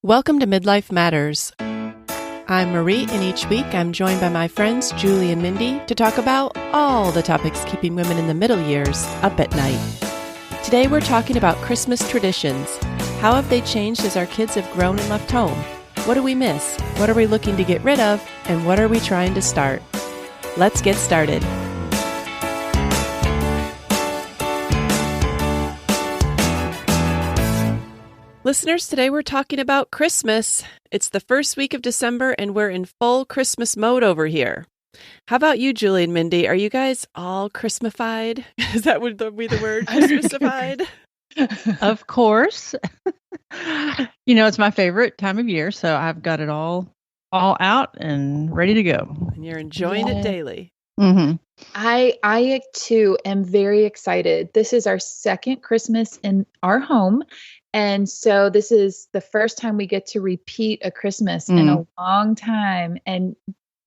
Welcome to Midlife Matters. I'm Marie, and each week I'm joined by my friends Julie and Mindy to talk about all the topics keeping women in the middle years up at night. Today we're talking about Christmas traditions. How have they changed as our kids have grown and left home? What do we miss? What are we looking to get rid of? And what are we trying to start? Let's get started. Listeners, today we're talking about Christmas. It's the first week of December and we're in full Christmas mode over here. How about you, Julie and Mindy? Are you guys all Christmasified? Is that would be the word, Christmasified? Of course. It's my favorite time of year, so I've got it all out and ready to go. And you're enjoying it daily. Mm-hmm. I too am very excited. This is our second Christmas in our home. And so this is the first time we get to repeat a Christmas in a long time. And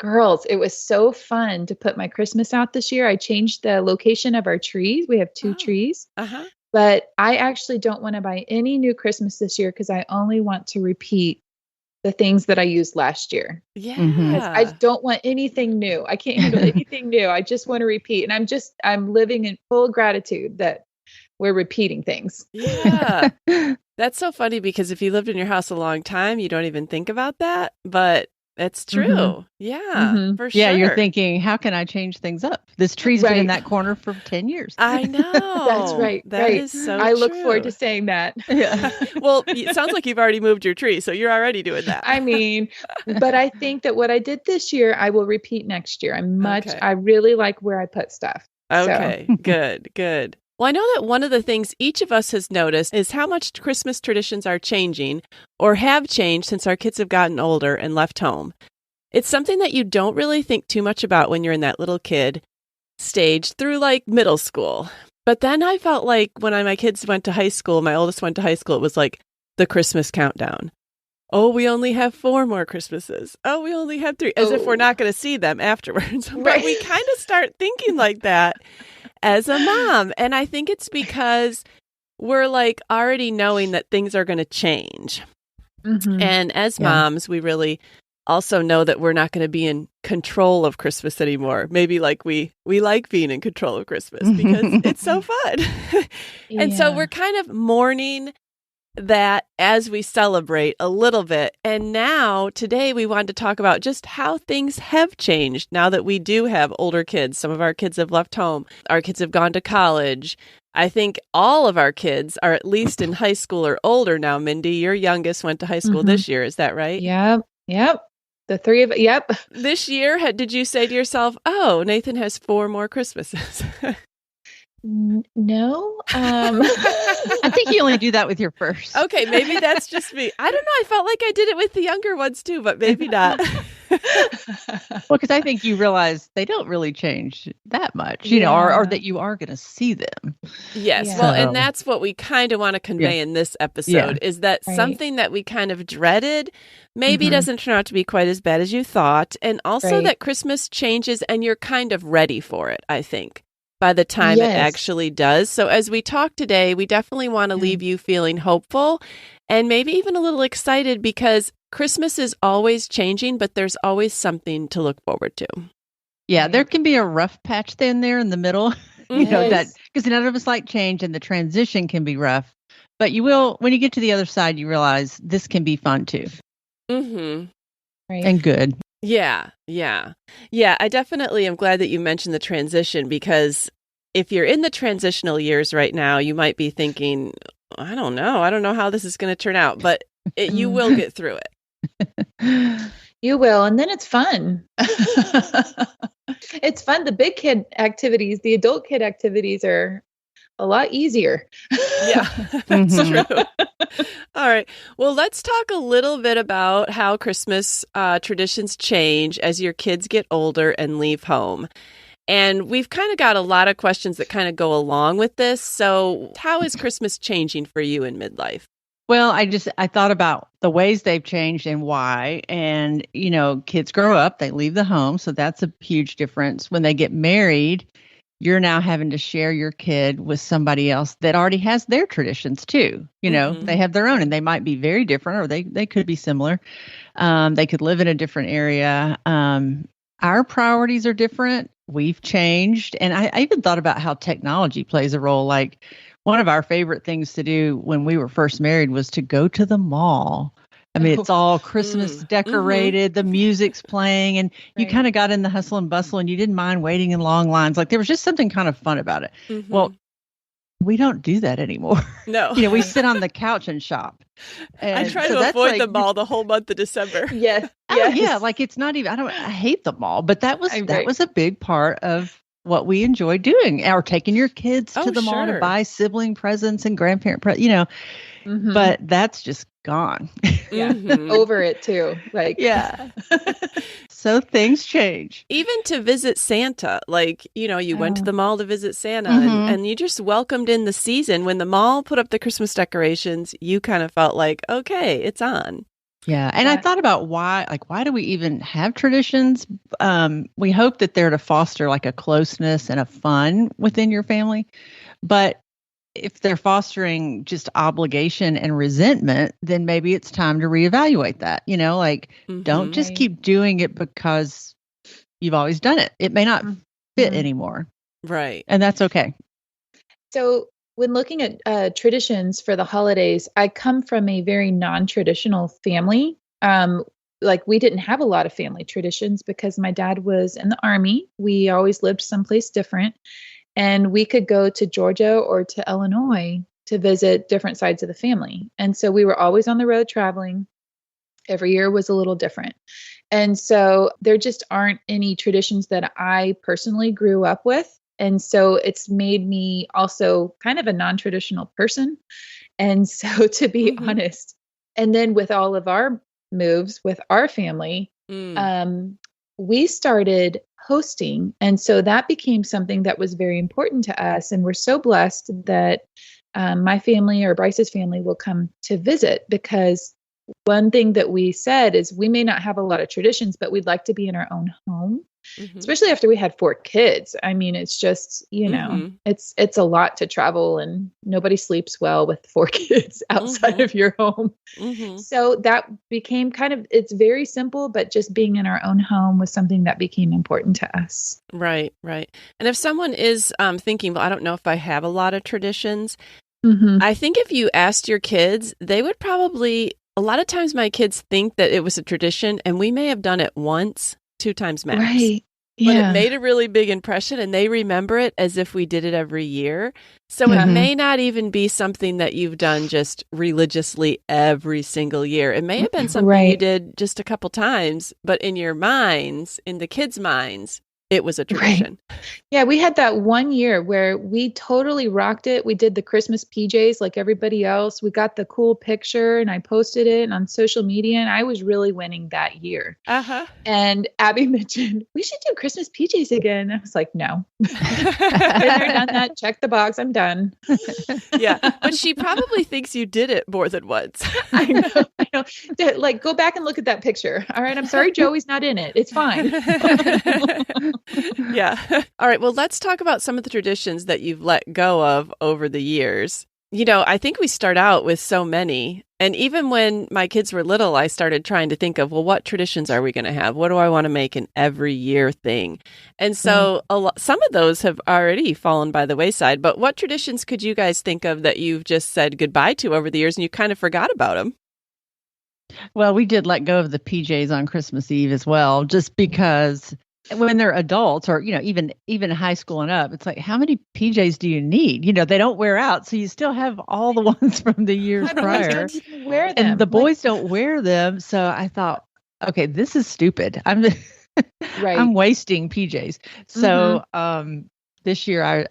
girls, it was so fun to put my Christmas out this year. I changed the location of our trees. We have two trees. But I actually don't want to buy any new Christmas this year because I only want to repeat the things that I used last year. Yeah. I don't want anything new. I can't handle anything new. I just want to repeat. And I'm living in full gratitude that we're repeating things. Yeah. That's so funny because if you lived in your house a long time, you don't even think about that, but it's true. Mm-hmm. Yeah, for sure. Yeah, you're thinking, how can I change things up? This tree's been in that corner for 10 years. I know. That's right. That is so I look true. forward to saying that. Yeah. Well, it sounds like you've already moved your tree, so you're already doing that. I mean, but I think that what I did this year, I will repeat next year. I really like where I put stuff. Okay, good. Well, I know that one of the things each of us has noticed is how much Christmas traditions are changing or have changed since our kids have gotten older and left home. It's something that you don't really think too much about when you're in that little kid stage through like middle school. But then I felt like when my kids went to high school, my oldest went to high school, it was like the Christmas countdown. Oh, we only have 4 more Christmases. Oh, we only have 3, as if we're not going to see them afterwards. Right. But we kind of start thinking like that as a mom. And I think it's because we're like already knowing that things are going to change. Mm-hmm. And as moms, we really also know that we're not going to be in control of Christmas anymore. Maybe like we like being in control of Christmas because it's so fun. And so we're kind of mourning that as we celebrate a little bit. And now today we wanted to talk about just how things have changed now that we do have older kids. Some of our kids have left home. Our kids have gone to college. I think all of our kids are at least in high school or older now. Mindy, your youngest went to high school this year. Is that right? Yep. The 3 of yep. This year, did you say to yourself, oh, Nathan has 4 more Christmases? No. I think you only do that with your first. Okay, maybe that's just me. I don't know. I felt like I did it with the younger ones too, but maybe not. Well, because I think you realize they don't really change that much, or that you are going to see them. Yes. Yeah. Well, and that's what we kind of want to convey in this episode is that something that we kind of dreaded maybe doesn't turn out to be quite as bad as you thought. And also that Christmas changes and you're kind of ready for it, I think, by the time it actually does. So as we talk today, we definitely want to leave you feeling hopeful and maybe even a little excited because Christmas is always changing, but there's always something to look forward to. Yeah, there can be a rough patch in the middle, that because none of us like change and the transition can be rough. But you will, when you get to the other side, you realize this can be fun too. Mm-hmm. Right. And good. Yeah. I definitely am glad that you mentioned the transition because if you're in the transitional years right now, you might be thinking, I don't know how this is going to turn out, but you will get through it. You will. And then it's fun. It's fun. The big kid activities, the adult kid activities are a lot easier. Yeah, that's true. All right. Well, let's talk a little bit about how Christmas traditions change as your kids get older and leave home. And we've kind of got a lot of questions that kind of go along with this. So how is Christmas changing for you in midlife? Well, I thought about the ways they've changed and why. And, kids grow up, they leave the home. So that's a huge difference. When they get married, you're now having to share your kid with somebody else that already has their traditions too. They have their own, and they might be very different, or they could be similar. They could live in a different area. Our priorities are different. We've changed. And I even thought about how technology plays a role. Like, one of our favorite things to do when we were first married was to go to the mall. I mean, it's all Christmas decorated, the music's playing, and you kind of got in the hustle and bustle, and you didn't mind waiting in long lines. Like, there was just something kind of fun about it. Well, we don't do that anymore. No. We sit on the couch and shop. And I try to avoid the mall the whole month of December. Yes. Oh, yeah. Like, it's not even, I hate the mall, but that was a big part of what we enjoy doing, or taking your kids to the mall to buy sibling presents and grandparent presents, but that's just gone. Yeah. Over it too. Like, yeah. So things change. Even to visit Santa, like, you went to the mall to visit Santa and you just welcomed in the season. When the mall put up the Christmas decorations, you kind of felt like, okay, it's on. Yeah. And I thought about why do we even have traditions? We hope that they're to foster like a closeness and a fun within your family. But if they're fostering just obligation and resentment, then maybe it's time to reevaluate that. Don't just keep doing it because you've always done it. It may not fit anymore. Right. And that's okay. So when looking at traditions for the holidays, I come from a very non-traditional family. Like, we didn't have a lot of family traditions because my dad was in the Army. We always lived someplace different. And we could go to Georgia or to Illinois to visit different sides of the family. And so we were always on the road traveling. Every year was a little different. And so there just aren't any traditions that I personally grew up with. And so it's made me also kind of a non-traditional person. And so, to be honest, and then with all of our moves with our family, we started hosting. And so that became something that was very important to us. And we're so blessed that my family or Bryce's family will come to visit, because one thing that we said is we may not have a lot of traditions, but we'd like to be in our own home, especially after we had 4 kids. I mean, it's just, it's a lot to travel, and nobody sleeps well with 4 kids outside of your home. So that became it's very simple, but just being in our own home was something that became important to us. Right, right. And if someone is thinking, well, I don't know if I have a lot of traditions, I think if you asked your kids, they would probably, a lot of times my kids think that it was a tradition, and we may have done it once, 2 times max. Right. But it made a really big impression, and they remember it as if we did it every year. So it may not even be something that you've done just religiously every single year. It may have been something you did just a couple times, but in your minds, in the kids' minds, it was a tradition. Right. Yeah, we had that one year where we totally rocked it. We did the Christmas PJs like everybody else. We got the cool picture, and I posted it on social media, and I was really winning that year. And Abby mentioned, we should do Christmas PJs again. I was like, no. I've never done that. Check the box. I'm done. Yeah, but she probably thinks you did it more than once. I know. Like, go back and look at that picture. All right, I'm sorry Joey's not in it. It's fine. Yeah. All right. Well, let's talk about some of the traditions that you've let go of over the years. I think we start out with so many. And even when my kids were little, I started trying to think of, well, what traditions are we going to have? What do I want to make an every year thing? And so some of those have already fallen by the wayside. But what traditions could you guys think of that you've just said goodbye to over the years and you kind of forgot about them? Well, we did let go of the PJs on Christmas Eve as well, just because when they're adults, or even high school and up, it's like, how many PJs do you need? They don't wear out, so you still have all the ones from the years prior. Don't even wear them. And the boys don't wear them, so I thought, okay, this is stupid. I'm wasting PJs. So this year,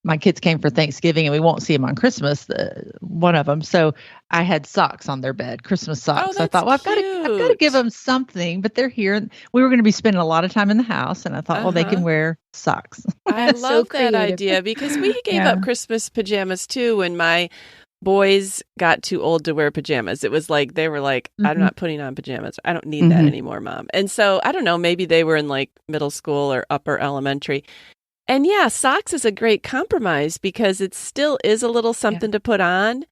my kids came for Thanksgiving, and we won't see them on Christmas, one of them. So I had socks on their bed, Christmas socks. Oh, I thought, well, I've got to give them something, but they're here. We were going to be spending a lot of time in the house, and I thought, well, they can wear socks. I love that idea, because we gave up Christmas pajamas too when my boys got too old to wear pajamas. It was like, they were like, I'm not putting on pajamas. I don't need that anymore, Mom. And so I don't know, maybe they were in like middle school or upper elementary. And yeah, socks is a great compromise because it still is a little something to put on.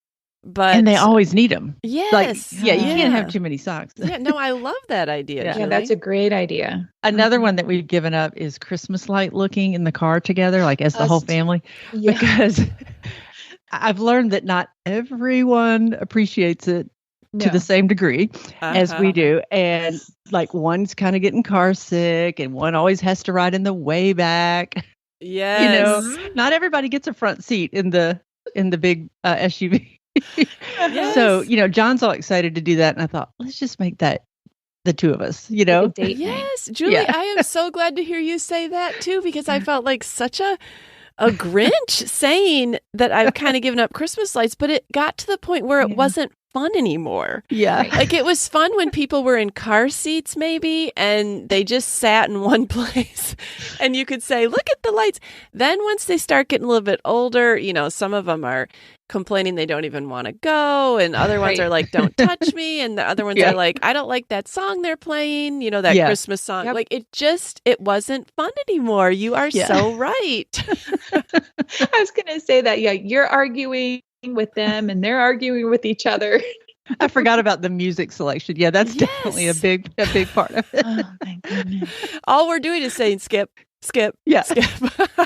And they always need them. Yes. You can't have too many socks. Yeah, no, I love that idea. Yeah, that's a great idea. Another one that we've given up is Christmas light looking in the car together, like as the whole family. Yeah. Because I've learned that not everyone appreciates it to the same degree as we do. And like one's kind of getting car sick and one always has to ride in the way back. Yes. Not everybody gets a front seat in the big SUV. Yes. So, John's all excited to do that. And I thought, let's just make that the two of us, Yes. Julie, I am so glad to hear you say that too, because I felt like such a Grinch saying that I've kind of given up Christmas lights, but it got to the point where it wasn't fun anymore. Yeah. Like it was fun when people were in car seats maybe and they just sat in one place and you could say, look at the lights. Then once they start getting a little bit older, some of them are complaining they don't even want to go, and other ones are like, don't touch me, and the other ones are like, I don't like that song they're playing, that Christmas song. Like it wasn't fun anymore. You are so right. I was gonna say that. You're arguing with them and they're arguing with each other. I forgot about the music selection. Yeah, that's definitely a big part of it. Oh my goodness. All we're doing is saying skip, skip, skip.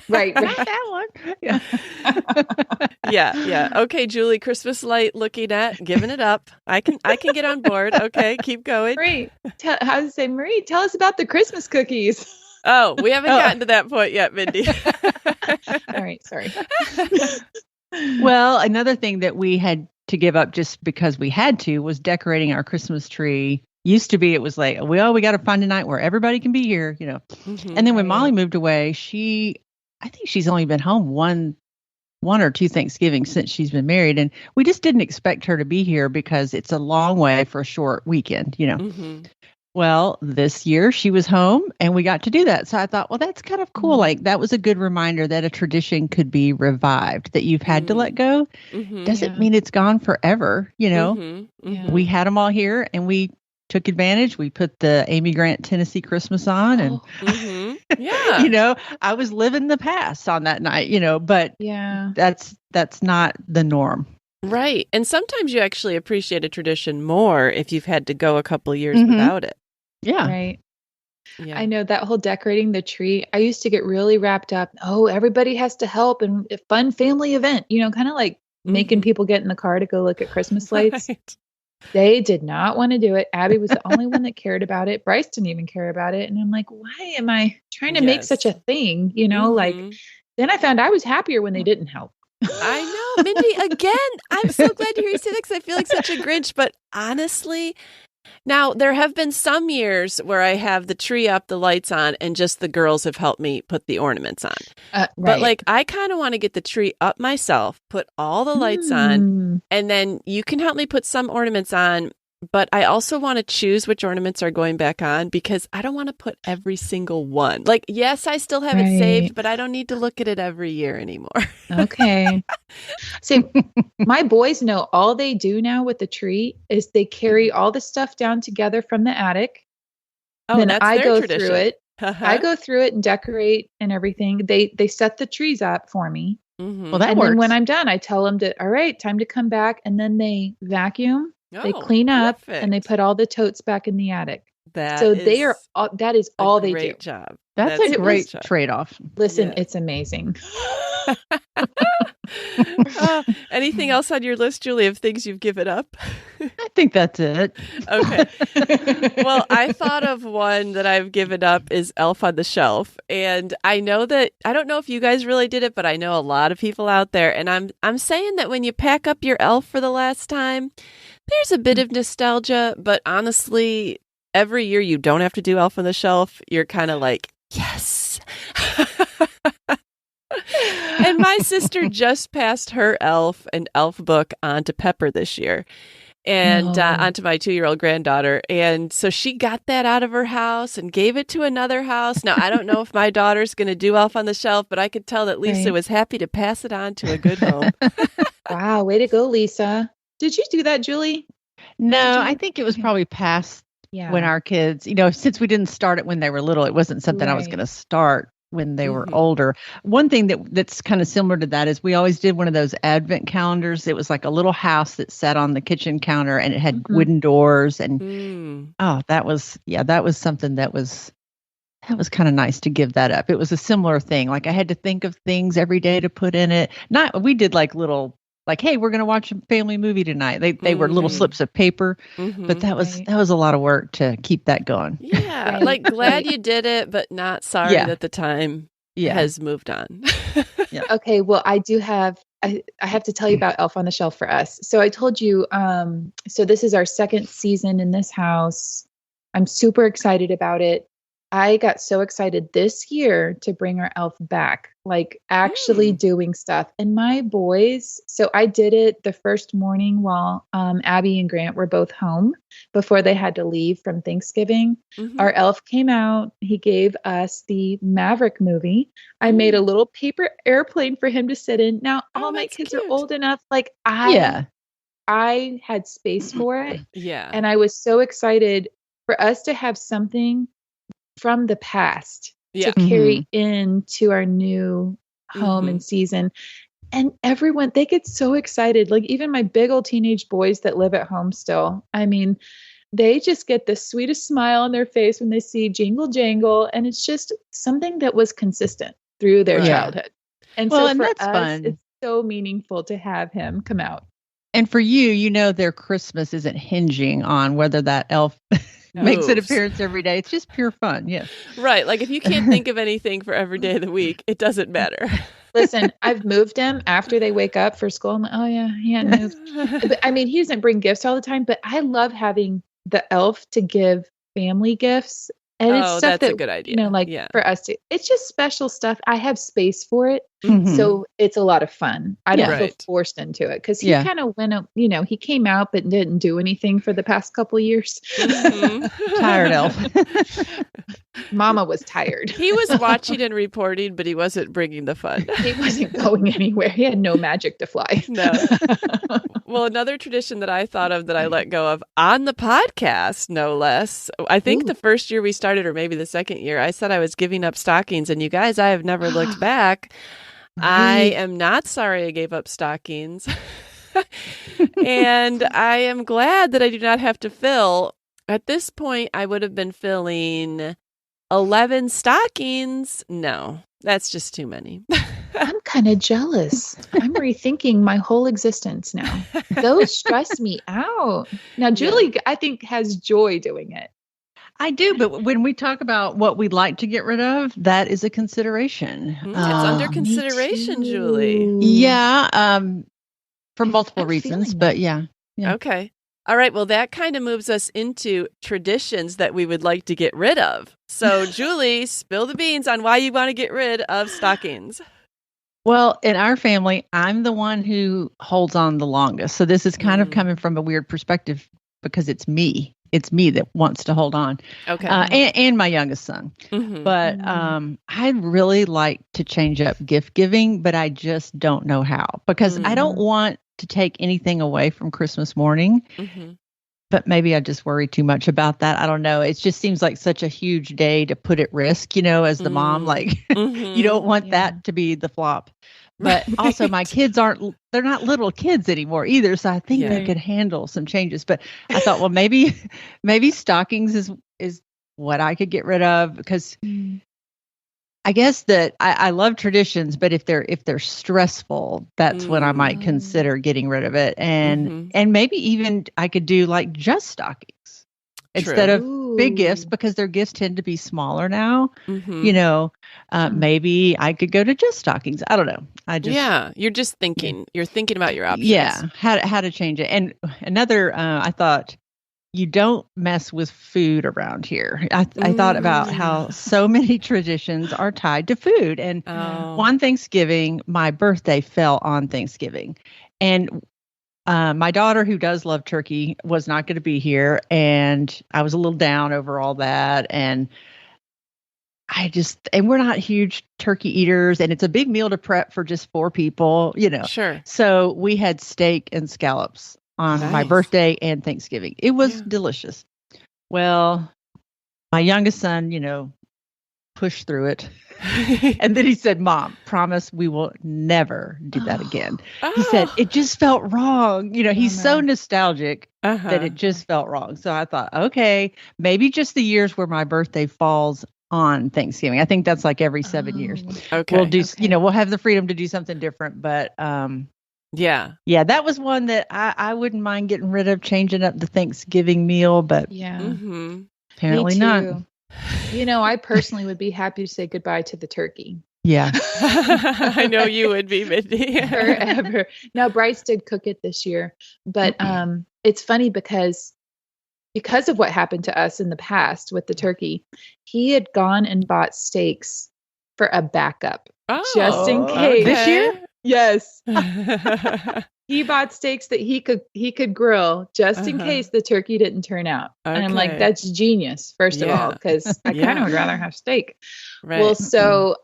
Right. That one. Yeah. Yeah. Okay, Julie, Christmas light looking at, giving it up. I can get on board. Okay, keep going. Marie, Marie, tell us about the Christmas cookies. Oh, we haven't gotten to that point yet, Mindy. All right, sorry. Well, another thing that we had to give up just because we had to was decorating our Christmas tree. Used to be, it was like, we got to find a night where everybody can be here, Mm-hmm. And then when Molly moved away, I think she's only been home one or two Thanksgivings since she's been married. And we just didn't expect her to be here because it's a long way for a short weekend, Mm-hmm. Well, this year she was home and we got to do that. So I thought, well, that's kind of cool. Mm-hmm. Like that was a good reminder that a tradition could be revived, that you've had to let go. Mm-hmm. Doesn't mean it's gone forever. Mm-hmm. Mm-hmm. We had them all here and we took advantage. We put the Amy Grant Tennessee Christmas on and I was living the past on that night, but that's not the norm. Right. And sometimes you actually appreciate a tradition more if you've had to go a couple of years without it. Yeah. Right. Yeah. I know that whole decorating the tree. I used to get really wrapped up. Oh, everybody has to help and a fun family event, kind of like making people get in the car to go look at Christmas lights. Right. They did not want to do it. Abby was the only one that cared about it. Bryce didn't even care about it. And I'm like, why am I trying to make such a thing? Like, then I found I was happier when they didn't help. I know, Mindy, again, I'm so glad to hear you say that because I feel like such a Grinch. But honestly, now there have been some years where I have the tree up, the lights on, and just the girls have helped me put the ornaments on. Right. But like, I kind of want to get the tree up myself, put all the lights on, and then you can help me put some ornaments on. But I also want to choose which ornaments are going back on because I don't want to put every single one. Like, yes, I still have it saved, but I don't need to look at it every year anymore. Okay. See, my boys know all they do now with the tree is they carry all the stuff down together from the attic. Oh, then that's I their go tradition. through it. I go through it and decorate and everything. They set the trees up for me. Mm-hmm. Well, that works. And then when I'm done, I tell them all right, time to come back. And then they vacuum. They clean up and they put all the totes back in the attic. That is all they do. Great job. That's a great trade-off. Listen, it's amazing. Anything else on your list, Julie, of things you've given up? I think that's it. Okay. Well, I thought of one that I've given up is Elf on the Shelf. And I know that, I don't know if you guys really did it, but I know a lot of people out there. And I'm saying that when you pack up your elf for the last time, there's a bit of nostalgia, but honestly, every year you don't have to do Elf on the Shelf. You're kind of like, yes. And my sister just passed her elf and elf book on to Pepper this year and onto my 2-year-old granddaughter. And so she got that out of her house and gave it to another house. Now, I don't know if my daughter's going to do Elf on the Shelf, but I could tell that Lisa was happy to pass it on to a good home. Wow. Way to go, Lisa. Did you do that, Julie? No, I think it was probably past when our kids, since we didn't start it when they were little, it wasn't something I was going to start when they were older. One thing that's kind of similar to that is we always did one of those advent calendars. It was like a little house that sat on the kitchen counter and it had wooden doors. And that was something that was kind of nice to give that up. It was a similar thing. Like I had to think of things every day to put in it. We did like little, like, hey, we're going to watch a family movie tonight. They were little slips of paper, but that was a lot of work to keep that going. Yeah. Like glad you did it, but not sorry that the time has moved on. Okay. Well, I have to tell you about Elf on the Shelf for us. So I told you, so this is our second season in this house. I'm super excited about it. I got so excited this year to bring our elf back, like actually doing stuff. And my boys, so I did it the first morning while Abby and Grant were both home before they had to leave from Thanksgiving. Our elf came out. He gave us the Maverick movie. I made a little paper airplane for him to sit in. Now, all my kids are old enough. Like I had space for it. Yeah. And I was so excited for us to have something from the past to carry into our new home and season. And everyone, they get so excited. Like even my big old teenage boys that live at home still. I mean, they just get the sweetest smile on their face when they see Jingle Jangle. And it's just something that was consistent through their childhood. And so for us, fun. It's so meaningful to have him come out. And for you, their Christmas isn't hinging on whether that elf makes an appearance every day. It's just pure fun. Yes. Right. Like if you can't think of anything for every day of the week, it doesn't matter. Listen, I've moved him after they wake up for school. I'm like, oh yeah, he hadn't moved. But I mean, he doesn't bring gifts all the time, but I love having the elf to give family gifts. And it's stuff that's a good idea. For us to, it's just special stuff. I have space for it. So it's a lot of fun. I don't feel forced into it because he kind of went up, he came out, but didn't do anything for the past couple of years. Tired elf. Mama was tired. He was watching and reporting, but he wasn't bringing the fun. He wasn't going anywhere. He had no magic to fly. No. Well, another tradition that I thought of that I let go of on the podcast, no less. I think the first year we started, or maybe the second year, I said I was giving up stockings. And you guys, I have never looked back. I am not sorry I gave up stockings. And I am glad that I do not have to fill. At this point, I would have been filling 11 stockings. No, that's just too many. I'm kind of jealous. I'm rethinking my whole existence now. Those stress me out. Now, Julie, I think, has joy doing it. I do, but when we talk about what we'd like to get rid of, that is a consideration. It's under consideration, Julie. Yeah, for multiple reasons, but yeah. Okay. All right. Well, that kind of moves us into traditions that we would like to get rid of. So, Julie, spill the beans on why you want to get rid of stockings. Well, in our family, I'm the one who holds on the longest. So this is kind of coming from a weird perspective because it's me. It's me that wants to hold on. Okay. And my youngest son. But I'd really like to change up gift giving, but I just don't know how because I don't want to take anything away from Christmas morning. But maybe I just worry too much about that. I don't know. It just seems like such a huge day to put at risk, as the mom, like you don't want that to be the flop. But also my kids they're not little kids anymore either. So I think they could handle some changes. But I thought, well, maybe stockings is what I could get rid of because I guess that I love traditions, but if they're stressful, that's when I might consider getting rid of it. And maybe even I could do like just stockings instead of big gifts because their gifts tend to be smaller now. Maybe I could go to just stockings. I don't know. You're just thinking. You're thinking about your options. Yeah, how to change it. And another, I thought, you don't mess with food around here. I thought about how so many traditions are tied to food. And one Thanksgiving, my birthday fell on Thanksgiving. And my daughter, who does love turkey, was not going to be here. And I was a little down over all that. And we're not huge turkey eaters. And it's a big meal to prep for just 4 people, Sure. So we had steak and scallops on my birthday and Thanksgiving. It was delicious. Well, my youngest son, push through it. And then he said, Mom, promise we will never do that again. He said, it just felt wrong. He's so nostalgic that it just felt wrong. So I thought, okay, maybe just the years where my birthday falls on Thanksgiving. I think that's like every 7 years. Okay. We'll do, we'll have the freedom to do something different. But yeah, that was one that I wouldn't mind getting rid of, changing up the Thanksgiving meal, but apparently not. I personally would be happy to say goodbye to the turkey. Yeah. I know you would be, Mindy. Forever. Now, Bryce did cook it this year, but it's funny because of what happened to us in the past with the turkey, he had gone and bought steaks for a backup just in case. This year? Yes. He bought steaks that he could grill just in case the turkey didn't turn out. Okay. And I'm like, that's genius, first of all, because I kind of would rather have steak. Right. Well, so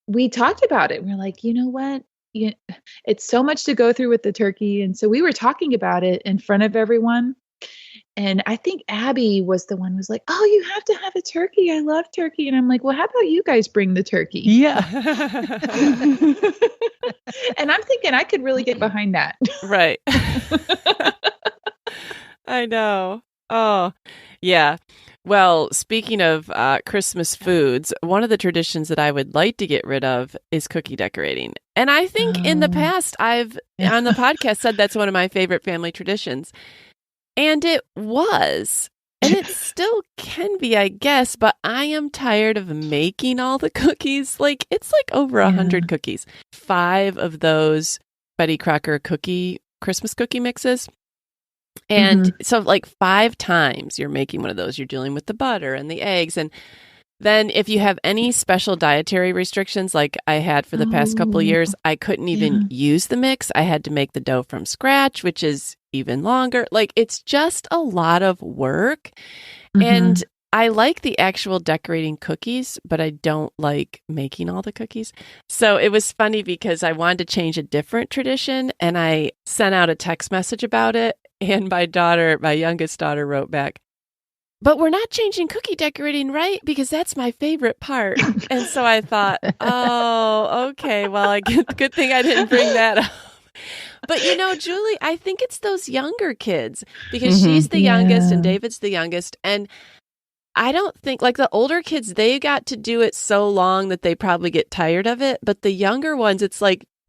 we talked about it. We're like, you know what? It's so much to go through with the turkey. And so we were talking about it in front of everyone. And I think Abby was the one who was like, oh, you have to have a turkey. I love turkey. And I'm like, well, how about you guys bring the turkey? Yeah. And I'm thinking I could really get behind that. Right. I know. Oh, yeah. Well, speaking of Christmas foods, one of the traditions that I would like to get rid of is cookie decorating. And I think in the past, I've on the podcast said that's one of my favorite family traditions. And it was, and it still can be, I guess, but I am tired of making all the cookies. It's over 100 cookies. 5 of those Betty Crocker Christmas cookie mixes. And so 5 times you're making one of those, you're dealing with the butter and the eggs. And then if you have any special dietary restrictions like I had for the past couple of years, I couldn't even use the mix. I had to make the dough from scratch, which is even longer. It's just a lot of work. And I like the actual decorating cookies, but I don't like making all the cookies. So it was funny because I wanted to change a different tradition and I sent out a text message about it. And my youngest daughter wrote back, but we're not changing cookie decorating, right? Because that's my favorite part. And so I thought, oh, okay. Well, good thing I didn't bring that up. But, Julie, I think it's those younger kids because she's the youngest and David's the youngest. And I don't think the older kids, they got to do it so long that they probably get tired of it. But the younger ones, it's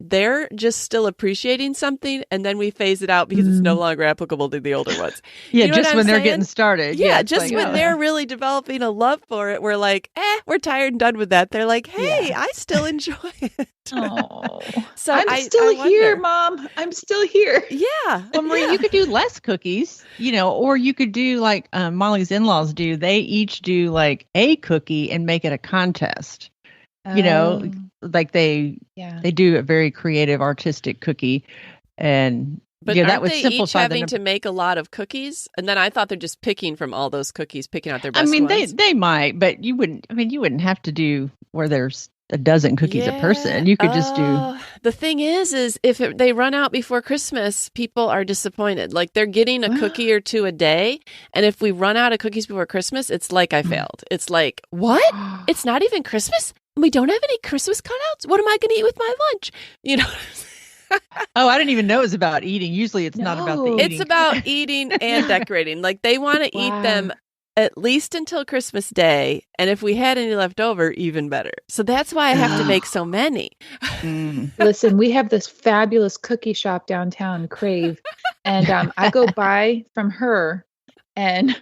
they're just still appreciating something and then we phase it out because it's no longer applicable to the older ones. Yeah, just when they're getting started. Yeah, just when they're really developing a love for it, we're like, we're tired and done with that. They're like, hey, I still enjoy it. Oh, so I'm still here, Mom. I'm still here. Yeah. Well, Marie, you could do less cookies, or you could do like Molly's in-laws do. They each do a cookie and make it a contest. They do a very creative, artistic cookie, and but that would they simplify each having to make a lot of cookies? And then I thought they're just picking from all those cookies, picking out their best ones. They might, but you wouldn't. You wouldn't have to do where there's a dozen cookies a person. You could just do. The thing is if they run out before Christmas, people are disappointed. They're getting a cookie or two a day, and if we run out of cookies before Christmas, it's like I failed. It's like, what? It's not even Christmas? We don't have any Christmas cutouts? What am I going to eat with my lunch? Oh, I didn't even know it was about eating. Usually it's not about the eating. It's about eating and decorating. They want to eat them at least until Christmas Day. And if we had any left over, even better. So that's why I have to make so many. Listen, we have this fabulous cookie shop downtown, Crave. And I go buy from her. And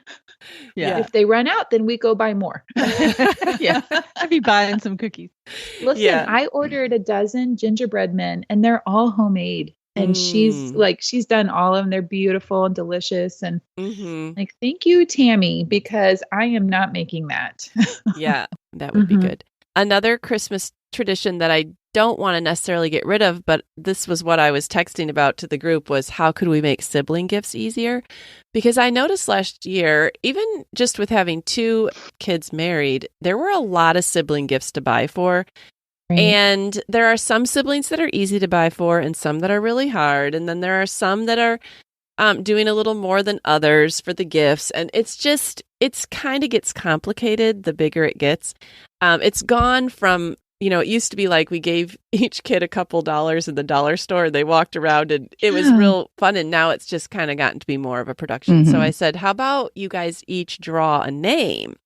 if they run out, then we go buy more. I'd be buying some cookies. Listen, I ordered a dozen gingerbread men and they're all homemade. And she's done all of them. They're beautiful and delicious. And thank you, Tammy, because I am not making that. Yeah, that would be good. Another Christmas tradition that I don't want to necessarily get rid of, but this was what I was texting about to the group, was how could we make sibling gifts easier? Because I noticed last year, even just with having 2 kids married, there were a lot of sibling gifts to buy for. Right. And there are some siblings that are easy to buy for and some that are really hard. And then there are some that are doing a little more than others for the gifts. And it's just, it's kind of gets complicated the bigger it gets. It's gone from, it used to be like we gave each kid a couple dollars in the dollar store and they walked around and it was real fun. And now it's just kind of gotten to be more of a production. So I said, how about you guys each draw a name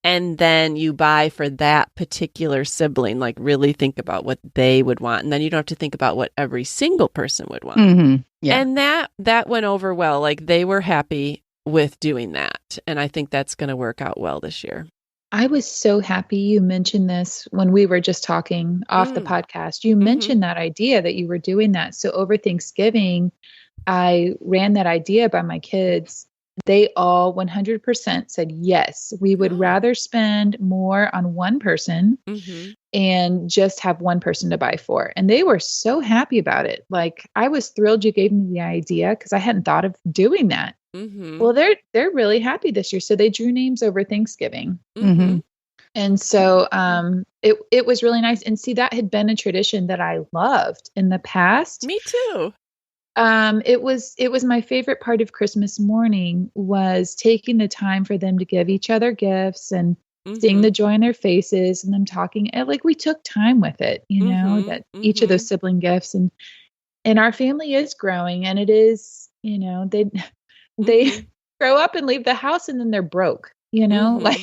and then you buy for that particular sibling, like really think about what they would want. And then you don't have to think about what every single person would want. Yeah. And that went over well. Like they were happy with doing that. And I think that's going to work out well this year. I was so happy you mentioned this when we were just talking off the podcast. You mentioned that idea that you were doing that. So over Thanksgiving, I ran that idea by my kids. They all 100% said, yes, we would rather spend more on one person and just have one person to buy for. And they were so happy about it. Like I was thrilled you gave me the idea because I hadn't thought of doing that. Well, they're really happy this year. So they drew names over Thanksgiving. And so it was really nice. And see, that had been a tradition that I loved in the past. Me too. It was my favorite part of Christmas morning was taking the time for them to give each other gifts and seeing the joy in their faces and them talking. And like we took time with it, that each of those sibling gifts and our family is growing and it is, they grow up and leave the house and then they're broke, like.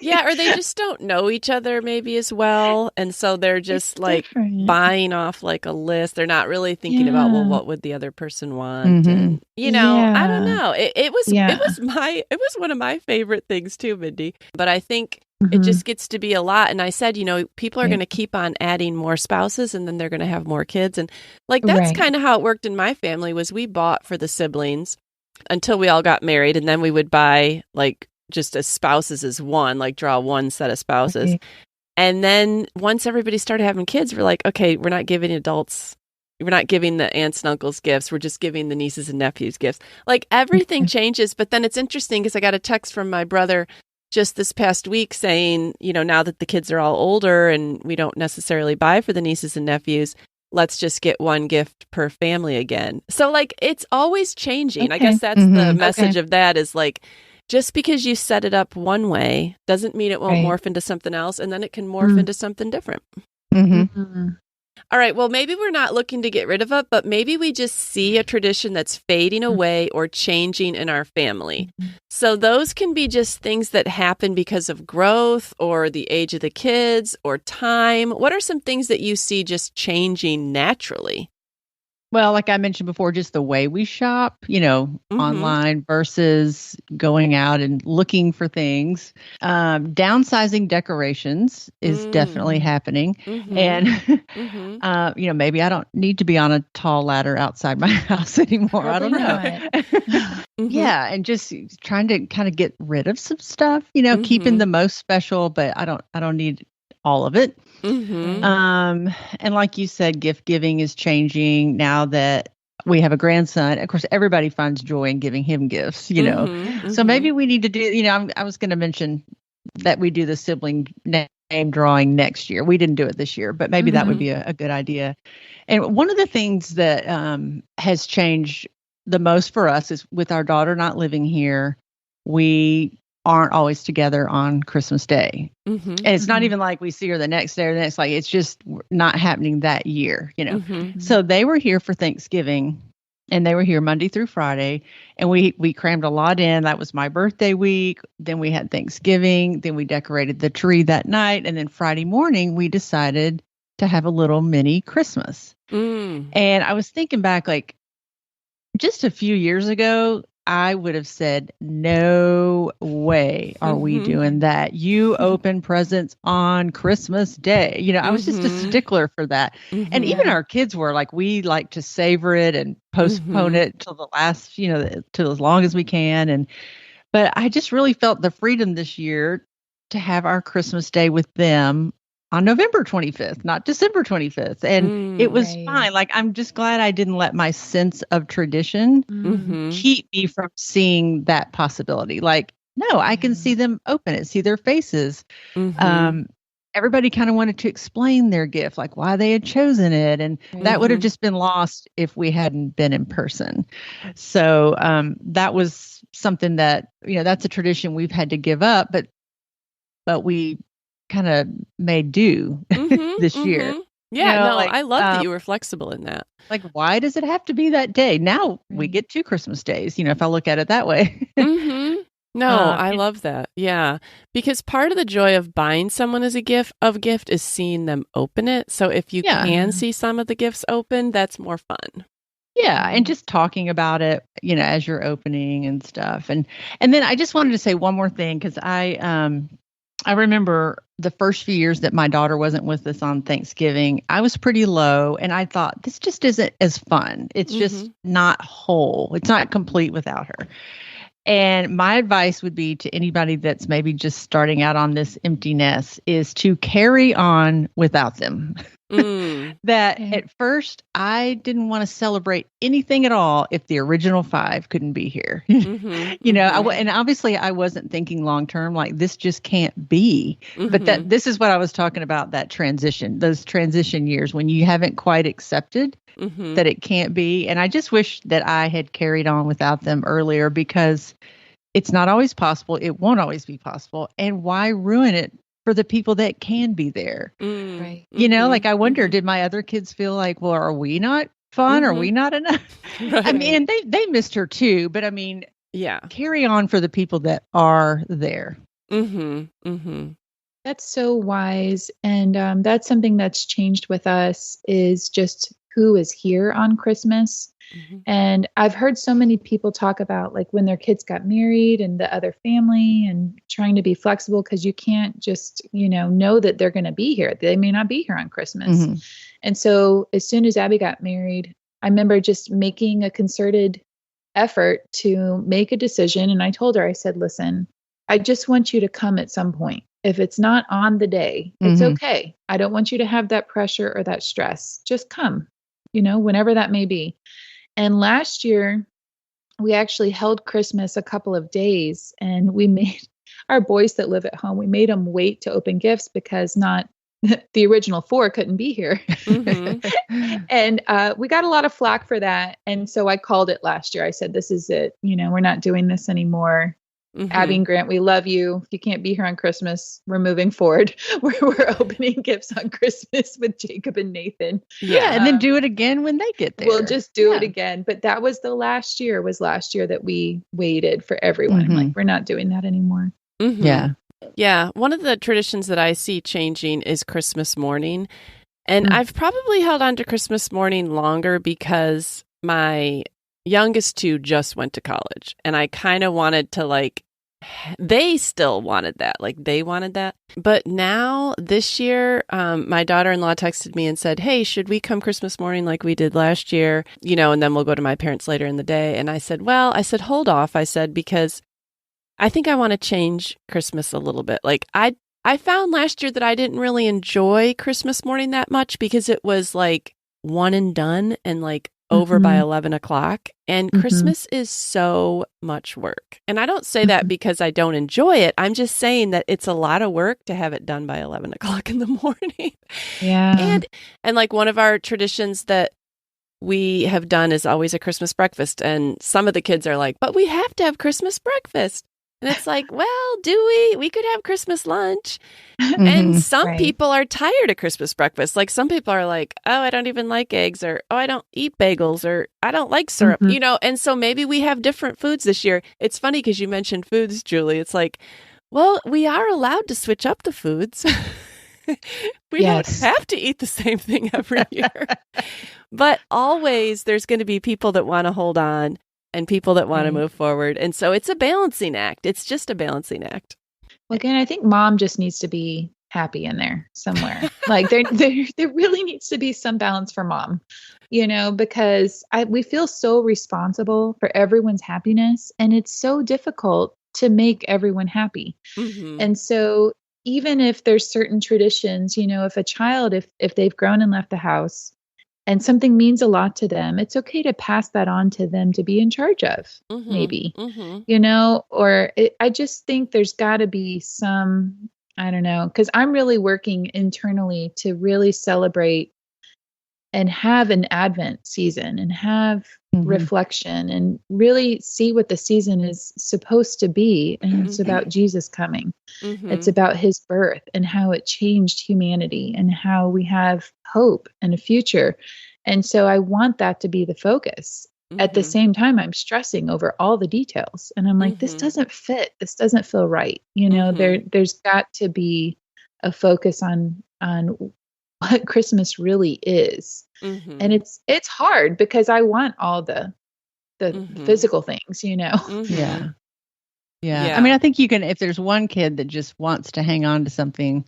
Yeah, or they just don't know each other maybe as well. And so they're just like buying off like a list. They're not really thinking about, well, what would the other person want? And, I don't know. It was one of my favorite things too, Mindy. But I think it just gets to be a lot. And I said, people are going to keep on adding more spouses and then they're going to have more kids. And like, that's kind of how it worked in my family was we bought for the siblings until we all got married. And then we would buy like just as spouses as one, like draw one set of spouses. And then once everybody started having kids, we're like, okay, we're not giving adults, we're not giving the aunts and uncles gifts. We're just giving the nieces and nephews gifts. Like everything changes. But then it's interesting because I got a text from my brother just this past week saying, now that the kids are all older and we don't necessarily buy for the nieces and nephews, let's just get one gift per family again. So like, it's always changing. I guess that's the message of that is like, just because you set it up one way doesn't mean it won't morph into something else, and then it can morph into something different. All right, well, maybe we're not looking to get rid of it, but maybe we just see a tradition that's fading away or changing in our family. So those can be just things that happen because of growth or the age of the kids or time. What are some things that you see just changing naturally? Well, like I mentioned before, just the way we shop, online versus going out and looking for things. Downsizing decorations is definitely happening. And, maybe I don't need to be on a tall ladder outside my house anymore. I don't know. Yeah. And just trying to kind of get rid of some stuff, keeping the most special, but I don't need all of it. And like you said, gift giving is changing now that we have a grandson. Of course, everybody finds joy in giving him gifts, So maybe we need to do, I was going to mention that we do the sibling name drawing next year. We didn't do it this year, but maybe that would be a good idea. And one of the things that has changed the most for us is with our daughter not living here, we aren't always together on Christmas Day. And it's not even like we see her the next day or the next, like it's just not happening that year, So they were here for Thanksgiving and they were here Monday through Friday and we crammed a lot in. That was my birthday week. Then we had Thanksgiving. Then we decorated the tree that night. And then Friday morning, we decided to have a little mini Christmas. And I was thinking back, like just a few years ago, I would have said, no way are we doing that. You open presents on Christmas Day. I was just a stickler for that. And even our kids were like, we like to savor it and postpone it till the last, till as long as we can. But I just really felt the freedom this year to have our Christmas Day with them on November 25th, not December 25th. And it was fine. Like, I'm just glad I didn't let my sense of tradition keep me from seeing that possibility. Like, no, I can see them open it, see their faces. everybody kind of wanted to explain their gift, like why they had chosen it. And that would have just been lost if we hadn't been in person. So that was something that, that's a tradition we've had to give up, but we kind of made do this year. Yeah, I love that you were flexible in that. Like, why does it have to be that day? Now we get 2 Christmas days, if I look at it that way. No, I love that. Yeah. Because part of the joy of buying someone as a gift is seeing them open it. So if you can see some of the gifts open, that's more fun. Yeah. And just talking about it, as you're opening and stuff. And then I just wanted to say one more thing, because I remember the first few years that my daughter wasn't with us on Thanksgiving, I was pretty low, and I thought, this just isn't as fun. It's just not whole. It's not complete without her. And my advice would be to anybody that's maybe just starting out on this empty nest is to carry on without them. That at first I didn't want to celebrate anything at all if the original 5 couldn't be here. And obviously I wasn't thinking long term, like this just can't be. But this is what I was talking about, that transition, those transition years when you haven't quite accepted that it can't be. And I just wish that I had carried on without them earlier, because it's not always possible. It won't always be possible. And why ruin it for the people that can be there? Right. Like I wonder, did my other kids feel like, well, are we not fun? Are we not enough? Right. I mean, they missed her too, but I mean, carry on for the people that are there. That's so wise. And that's something that's changed with us, is just who is here on Christmas. And I've heard so many people talk about like when their kids got married and the other family, and trying to be flexible, because you can't just, know that they're going to be here. They may not be here on Christmas. And so as soon as Abby got married, I remember just making a concerted effort to make a decision. And I told her, I said, listen, I just want you to come at some point. If it's not on the day, it's okay. I don't want you to have that pressure or that stress. Just come, whenever that may be. And last year, we actually held Christmas a couple of days, and we made our boys that live at home, we made them wait to open gifts because not the original 4 couldn't be here. And we got a lot of flack for that. And so I called it last year. I said, this is it. We're not doing this anymore. Abby and Grant, we love you. If you can't be here on Christmas, we're moving forward. We're opening gifts on Christmas with Jacob and Nathan. Yeah, and then do it again when they get there. We'll just do it again. But that was last year that we waited for everyone. I'm like, we're not doing that anymore. Yeah. Yeah. One of the traditions that I see changing is Christmas morning. And I've probably held on to Christmas morning longer because my youngest 2 just went to college, and I kind of wanted to they still wanted that. They wanted that. But now this year, my daughter-in-law texted me and said, hey, should we come Christmas morning like we did last year? And then we'll go to my parents later in the day. And I said, hold off. I said, because I think I want to change Christmas a little bit. I found last year that I didn't really enjoy Christmas morning that much because it was one and done and over by 11 o'clock. And Christmas is so much work. And I don't say that because I don't enjoy it. I'm just saying that it's a lot of work to have it done by 11 o'clock in the morning. Yeah. And one of our traditions that we have done is always a Christmas breakfast. And some of the kids are like, but we have to have Christmas breakfast. And it's like, well, do we? We could have Christmas lunch. And some people are tired of Christmas breakfast. Some people are like, oh, I don't even like eggs, or, oh, I don't eat bagels, or I don't like syrup, And so maybe we have different foods this year. It's funny because you mentioned foods, Julie. It's like, well, we are allowed to switch up the foods. We don't have to eat the same thing every year. But always there's going to be people that want to hold on and people that want to move forward. And so it's a balancing act. It's just a balancing act. Well, again, I think mom just needs to be happy in there somewhere. There really needs to be some balance for mom, because we feel so responsible for everyone's happiness, and it's so difficult to make everyone happy. And so even if there's certain traditions, if a child, if they've grown and left the house, and something means a lot to them, it's okay to pass that on to them to be in charge of, maybe, I just think there's got to be some I don't know, because I'm really working internally to really celebrate and have an Advent season and have reflection and really see what the season is supposed to be. And it's about Jesus coming. It's about his birth and how it changed humanity and how we have hope and a future. And so I want that to be the focus. At the same time, I'm stressing over all the details. And I'm like, this doesn't fit. This doesn't feel right. You know, there's got to be a focus on what Christmas really is. And it's hard because I want all the physical things, you know? Yeah. I mean, I think you can, if there's one kid that just wants to hang on to something,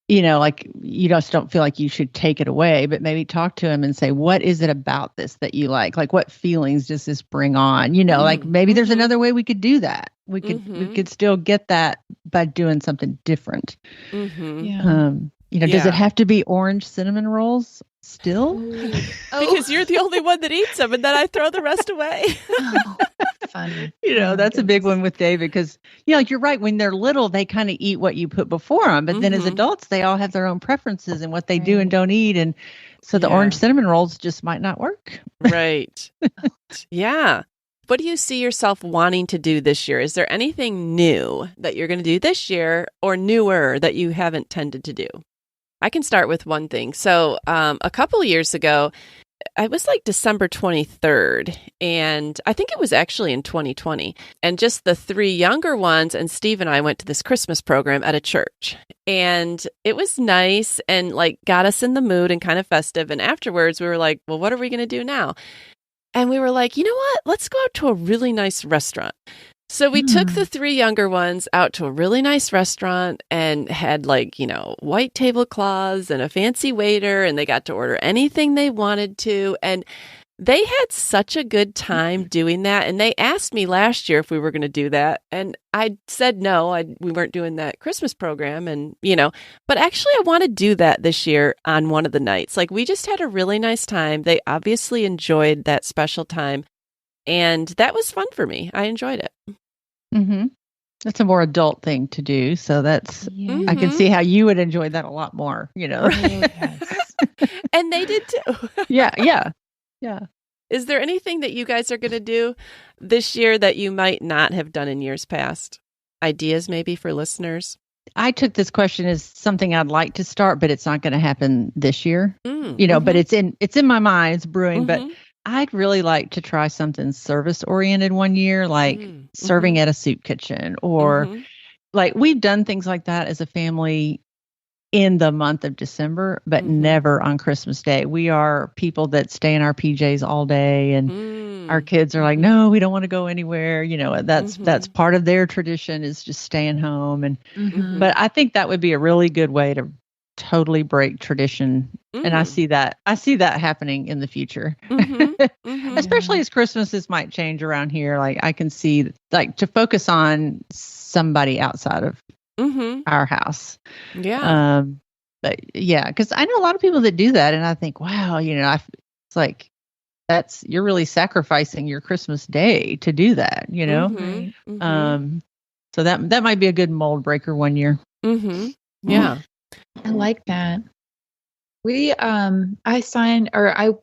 you know, like you just don't feel like you should take it away, but maybe talk to him and say, what is it about this that you like? Like, what feelings does this bring on? You know, like maybe there's another way we could do that. We could still get that by doing something different. You know, does it have to be orange cinnamon rolls still? Because you're the only one that eats them, and then I throw the rest away. Funny. You know, that's a big one with David because, you know, you're right. When they're little, they kind of eat what you put before them. But then as adults, they all have their own preferences and what they do and don't eat. And so the orange cinnamon rolls just might not work. Right. Yeah. What do you see yourself wanting to do this year? Is there anything new that you're going to do this year or newer that you haven't tended to do? I can start with one thing. So a couple of years ago, it was like December 23rd, and I think it was actually in 2020. And just the three younger ones and Steve and I went to this Christmas program at a church. And it was nice and like got us in the mood and kind of festive. And afterwards, we were like, well, what are we going to do now? And we were like, you know what? Let's go out to a really nice restaurant. So we took the three younger ones out to a really nice restaurant and had like, you know, white tablecloths and a fancy waiter, and they got to order anything they wanted to. And they had such a good time doing that. And they asked me last year if we were going to do that. And I said no, we weren't doing that Christmas program. And, you know, but actually I want to do that this year on one of the nights. Like we just had a really nice time. They obviously enjoyed that special time. And that was fun for me. I enjoyed it. That's a more adult thing to do. So that's, I can see how you would enjoy that a lot more, you know. And they did too. Yeah. Is there anything that you guys are going to do this year that you might not have done in years past? Ideas maybe for listeners? I took this question as something I'd like to start, but it's not going to happen this year, you know, but it's in my mind, it's brewing, but I'd really like to try something service oriented one year, like serving at a soup kitchen or like we've done things like that as a family in the month of December, but never on Christmas Day. We are people that stay in our PJs all day and our kids are like, no, we don't want to go anywhere. You know, that's part of their tradition is just staying home. And, but I think that would be a really good way to totally break tradition. And I see that happening in the future, especially as Christmases might change around here. Like I can see like to focus on somebody outside of our house. Yeah. But yeah, because I know a lot of people that do that. And I think, wow, you know, it's like, you're really sacrificing your Christmas day to do that, you know? So that might be a good mold breaker one year. Yeah. I like that. I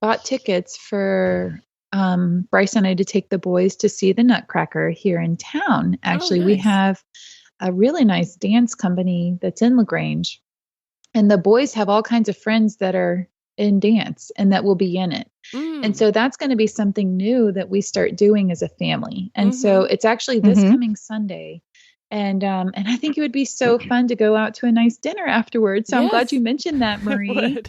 bought tickets for Bryce and I to take the boys to see the Nutcracker here in town. Actually, we have a really nice dance company that's in LaGrange, and the boys have all kinds of friends that are in dance and that will be in it. And so that's going to be something new that we start doing as a family. And so it's actually this coming Sunday. And I think it would be so fun to go out to a nice dinner afterwards. So I'm glad you mentioned that, Marie.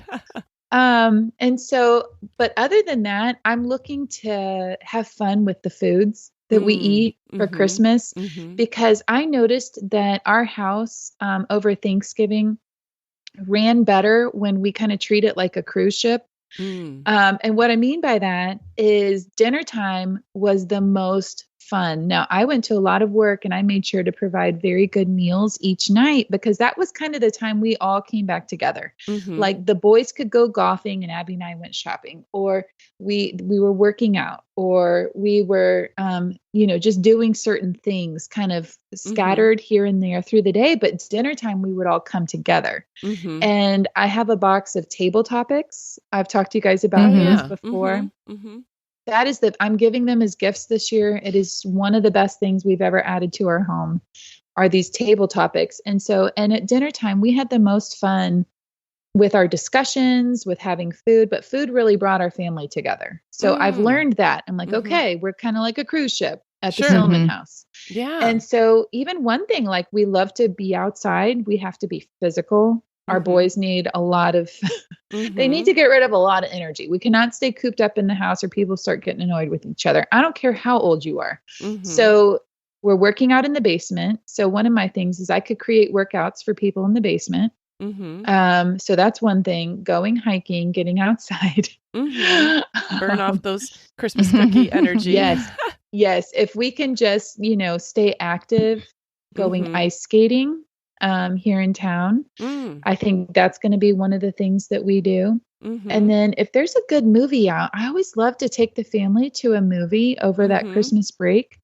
And so, but other than that, I'm looking to have fun with the foods that we eat for Christmas, because I noticed that our house over Thanksgiving ran better when we kind of treat it like a cruise ship. And what I mean by that is dinner time was the most fun. Now, I went to a lot of work and I made sure to provide very good meals each night because that was kind of the time we all came back together. Mm-hmm. Like the boys could go golfing and Abby and I went shopping, or we were working out, or we were just doing certain things kind of scattered here and there through the day, but it's dinner time we would all come together. Mm-hmm. And I have a box of table topics. I've talked to you guys about these before. Mm-hmm. Mm-hmm. That is that I'm giving them as gifts this year. It is one of the best things we've ever added to our home are these table topics. And at dinner time, we had the most fun with our discussions, with having food, but food really brought our family together. So I've learned that. I'm like, okay, we're kind of like a cruise ship at the Silman house. Yeah. And so even one thing, like we love to be outside. We have to be physical. Our boys need a lot of, they need to get rid of a lot of energy. We cannot stay cooped up in the house or people start getting annoyed with each other. I don't care how old you are. So we're working out in the basement. So one of my things is I could create workouts for people in the basement. So that's one thing, going hiking, getting outside, burn off those Christmas cookie energy. Yes. If we can just, stay active, going ice skating, here in town, I think that's going to be one of the things that we do. And then if there's a good movie out, I always love to take the family to a movie over that Christmas break.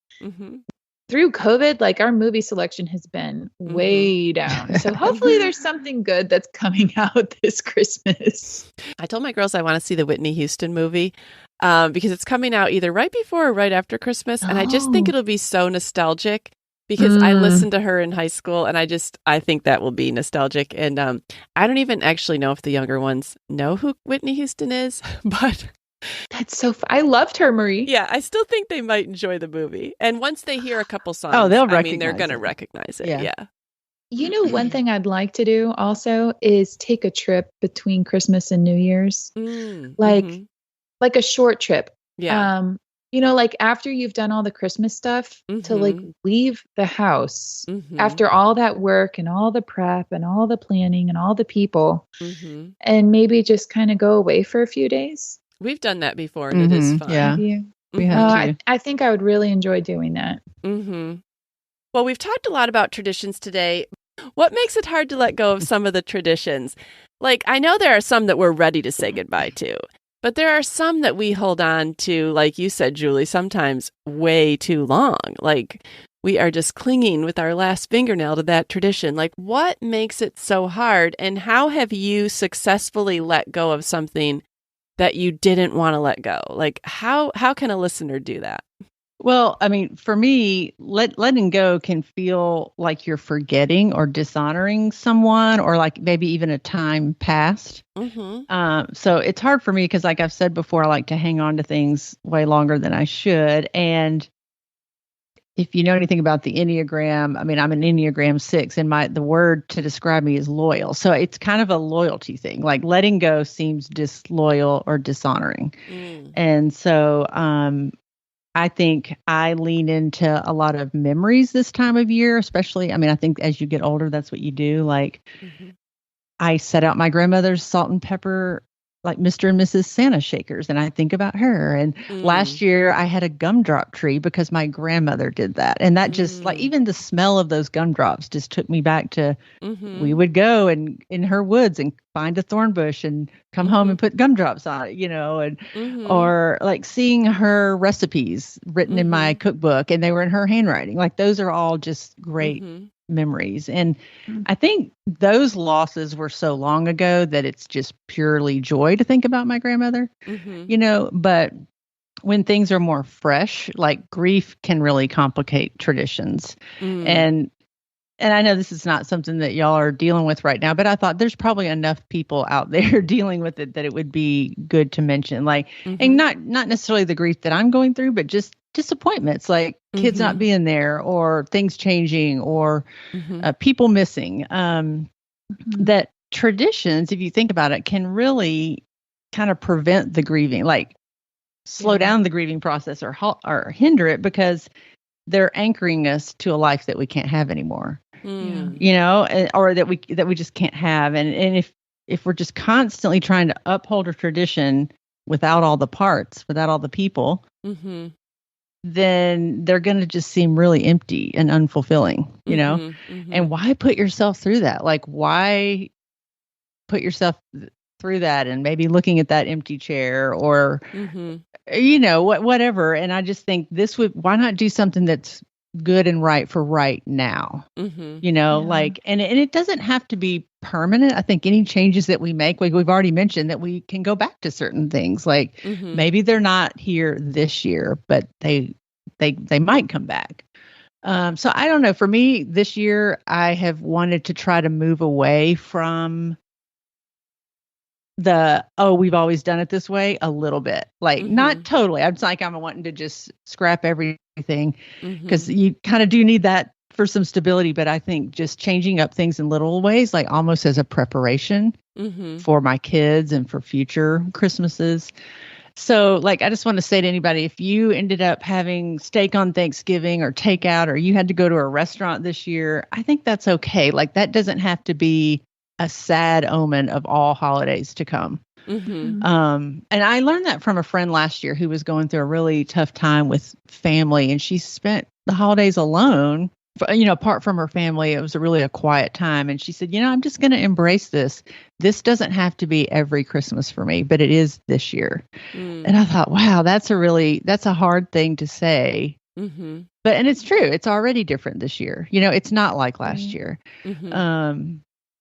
Through COVID, like our movie selection has been way down. So hopefully there's something good that's coming out this Christmas. I told my girls I want to see the Whitney Houston movie because it's coming out either right before or right after Christmas. And I just think it'll be so nostalgic because I listened to her in high school and I think that will be nostalgic. And I don't even actually know if the younger ones know who Whitney Houston is, but... That's so I loved her, Marie. Yeah, I still think they might enjoy the movie. And once they hear a couple songs, they'll they're going to recognize it. Yeah. One thing I'd like to do also is take a trip between Christmas and New Year's. Like a short trip. Yeah. Like after you've done all the Christmas stuff to like leave the house after all that work and all the prep and all the planning and all the people and maybe just kind of go away for a few days. We've done that before, and it is fun. Yeah, we have I think I would really enjoy doing that. Well, we've talked a lot about traditions today. What makes it hard to let go of some of the traditions? Like, I know there are some that we're ready to say goodbye to, but there are some that we hold on to, like you said, Julie, sometimes way too long. Like, we are just clinging with our last fingernail to that tradition. Like, what makes it so hard, and how have you successfully let go of something that you didn't want to let go? Like, how can a listener do that? Well, I mean, for me, letting go can feel like you're forgetting or dishonoring someone, or like maybe even a time past. So it's hard for me because, like I've said before, I like to hang on to things way longer than I should. And if you know anything about the Enneagram, I mean, I'm an Enneagram 6, and the word to describe me is loyal. So it's kind of a loyalty thing. Like letting go seems disloyal or dishonoring. And so I think I lean into a lot of memories this time of year, especially. I mean, I think as you get older, that's what you do. Like I set out my grandmother's salt and pepper, like Mr. and Mrs. Santa shakers, and I think about her. And last year I had a gumdrop tree because my grandmother did that. And that just like even the smell of those gumdrops just took me back to we would go and in her woods and find a thorn bush and come home and put gumdrops on it, and or like seeing her recipes written in my cookbook and they were in her handwriting. Like those are all just great memories. And I think those losses were so long ago that it's just purely joy to think about my grandmother, but when things are more fresh, like grief can really complicate traditions. And I know this is not something that y'all are dealing with right now, but I thought there's probably enough people out there dealing with it that it would be good to mention, like, and not necessarily the grief that I'm going through, but just disappointments, like kids not being there or things changing or people missing. That traditions, if you think about it, can really kind of prevent the grieving, like slow down the grieving process or hinder it because they're anchoring us to a life that we can't have anymore. Or that we just can't have. And if we're just constantly trying to uphold a tradition without all the parts, without all the people, then they're going to just seem really empty and unfulfilling, you know? And why put yourself through that? Like, why put yourself through that and maybe looking at that empty chair or, whatever. And I just think why not do something that's good and right for right now? Like, and it doesn't have to be permanent. I think any changes that we make, like we've already mentioned, that we can go back to certain things. Like maybe they're not here this year, but they might come back. So I don't know. For me, this year, I have wanted to try to move away from we've always done it this way a little bit. Like not totally. I'm wanting to just scrap everything because you kind of do need that for some stability. But I think just changing up things in little ways, like almost as a preparation for my kids and for future Christmases. So like, I just want to say to anybody, if you ended up having steak on Thanksgiving or takeout, or you had to go to a restaurant this year, I think that's okay. Like that doesn't have to be a sad omen of all holidays to come. And I learned that from a friend last year who was going through a really tough time with family, and she spent the holidays alone. Apart from her family, it was a quiet time. And she said, I'm just going to embrace this. This doesn't have to be every Christmas for me, but it is this year. And I thought, wow, that's a hard thing to say. And it's true. It's already different this year. It's not like last year.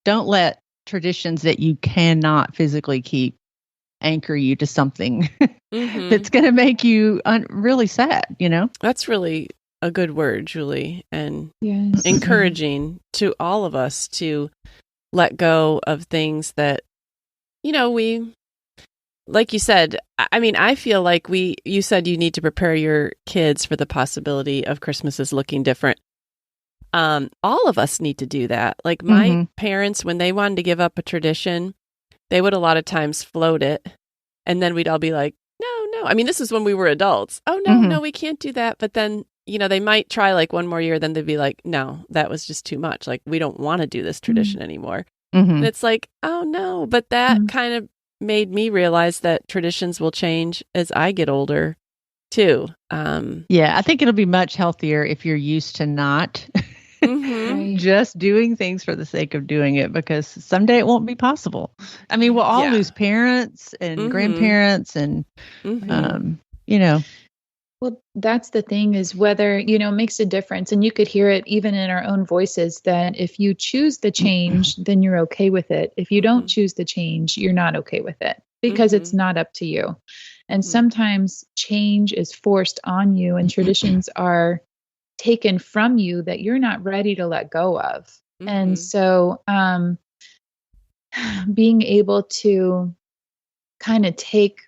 Don't let traditions that you cannot physically keep anchor you to something that's going to make you really sad, That's really a good word, Julie, and encouraging to all of us to let go of things that, we, like you said, I feel like you said you need to prepare your kids for the possibility of Christmases looking different. All of us need to do that. Like my parents, when they wanted to give up a tradition, they would a lot of times float it. And then we'd all be like, no. This is when we were adults. Oh, no, we can't do that. But then, they might try like one more year. Then they'd be like, no, that was just too much. Like, we don't want to do this tradition anymore. And it's like, oh, no. But that kind of made me realize that traditions will change as I get older, too. I think it'll be much healthier if you're used to not just doing things for the sake of doing it, because someday it won't be possible. We'll all lose parents and grandparents and, Well, that's the thing, is whether, it makes a difference. And you could hear it even in our own voices, that if you choose the change, then you're okay with it. If you don't choose the change, you're not okay with it, because it's not up to you. And sometimes change is forced on you, and traditions are taken from you that you're not ready to let go of. And so being able to kind of take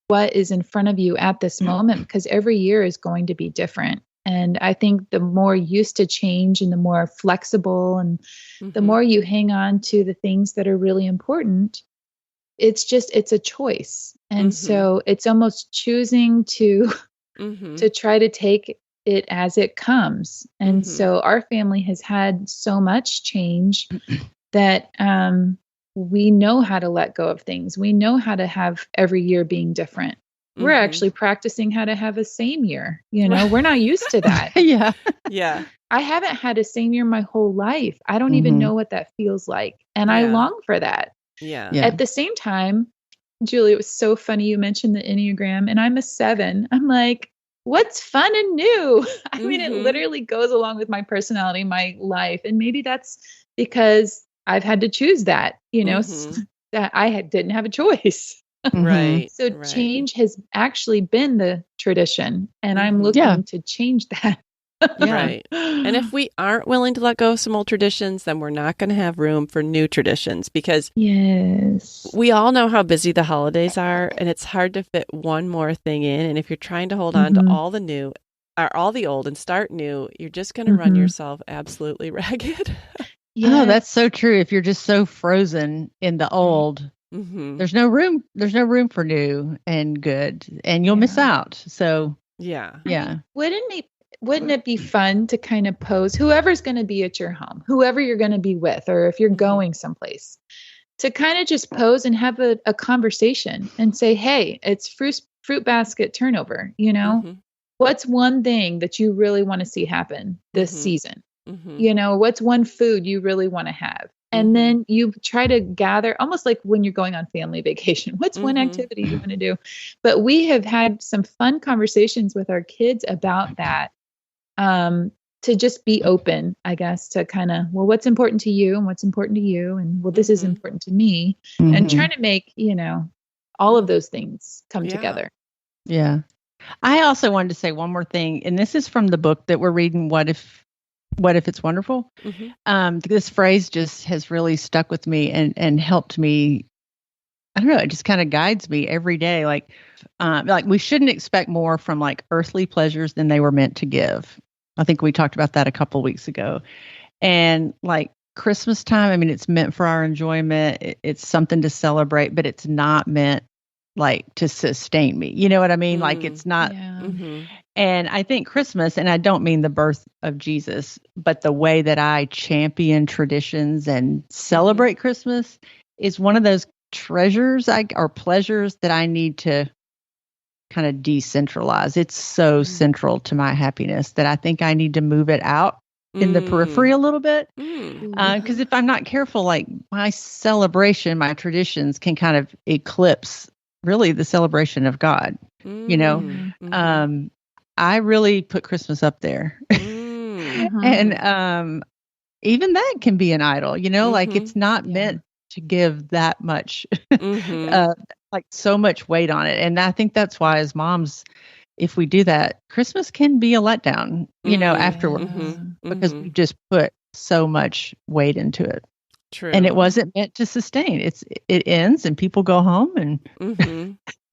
what is in front of you at this moment, because every year is going to be different. And I think the more used to change and the more flexible and the more you hang on to the things that are really important, it's a choice. And so it's almost choosing to try to take it as it comes. And so our family has had so much change that we know how to let go of things. We know how to have every year being different. We're actually practicing how to have a same year. We're not used to that. Yeah. I haven't had a same year my whole life. I don't even know what that feels like. And I long for that. Yeah. At the same time, Julie, it was so funny you mentioned the Enneagram, and I'm a 7. I'm like, what's fun and new? It literally goes along with my personality, my life. And maybe that's because I've had to choose that, that I didn't have a choice. Right. So change has actually been the tradition, and I'm looking to change that. Right. And if we aren't willing to let go of some old traditions, then we're not going to have room for new traditions, because we all know how busy the holidays are, and it's hard to fit one more thing in. And if you're trying to hold on to all the new or all the old and start new, you're just going to run yourself absolutely ragged. Oh, that's so true. If you're just so frozen in the old, there's no room for new and good, and you'll miss out. So wouldn't it be fun to kind of pose, whoever's going to be at your home, whoever you're going to be with, or if you're going someplace, to kind of just pose and have a conversation and say, hey, it's fruit basket turnover, what's one thing that you really want to see happen this season? What's one food you really want to have? And then you try to gather, almost like when you're going on family vacation, what's one activity you want to do? But we have had some fun conversations with our kids about that, to just be open, I guess, to kind of, well, what's important to you and what's important to you? And well, this is important to me, and trying to make, all of those things come together. Yeah. I also wanted to say one more thing, and this is from the book that we're reading, What If It's Wonderful? This phrase just has really stuck with me and helped me. I don't know. It just kind of guides me every day. Like we shouldn't expect more from like earthly pleasures than they were meant to give. I think we talked about that a couple of weeks ago. And like Christmas time, I mean, it's meant for our enjoyment. It's something to celebrate, but it's not meant like to sustain me. You know what I mean? Like it's not. Yeah. And I think Christmas, and I don't mean the birth of Jesus, but the way that I champion traditions and celebrate Christmas is one of those treasures or pleasures that I need to kind of decentralize. It's so central to my happiness that I think I need to move it out in the periphery a little bit. Because if I'm not careful, like my celebration, my traditions can kind of eclipse really the celebration of God. I really put Christmas up there. And even that can be an idol, like it's not meant to give that much, like so much weight on it. And I think that's why as moms, if we do that, Christmas can be a letdown, afterwards, because we just put so much weight into it. True. And it wasn't meant to sustain. It ends and people go home and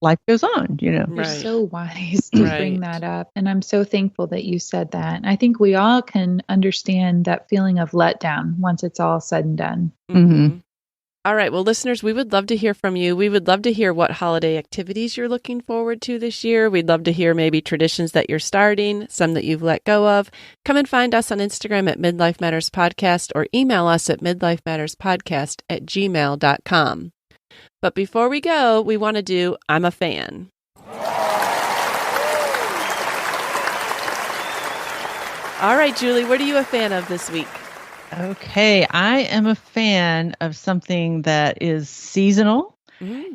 life goes on, You're so wise to bring that up. And I'm so thankful that you said that. I think we all can understand that feeling of letdown once it's all said and done. All right. Well, listeners, we would love to hear from you. We would love to hear what holiday activities you're looking forward to this year. We'd love to hear maybe traditions that you're starting, some that you've let go of. Come and find us on Instagram at Midlife Matters Podcast, or email us at midlifematterspodcast@gmail.com. But before we go, we want to do I'm a Fan. All right, Julie, what are you a fan of this week? Okay, I am a fan of something that is seasonal.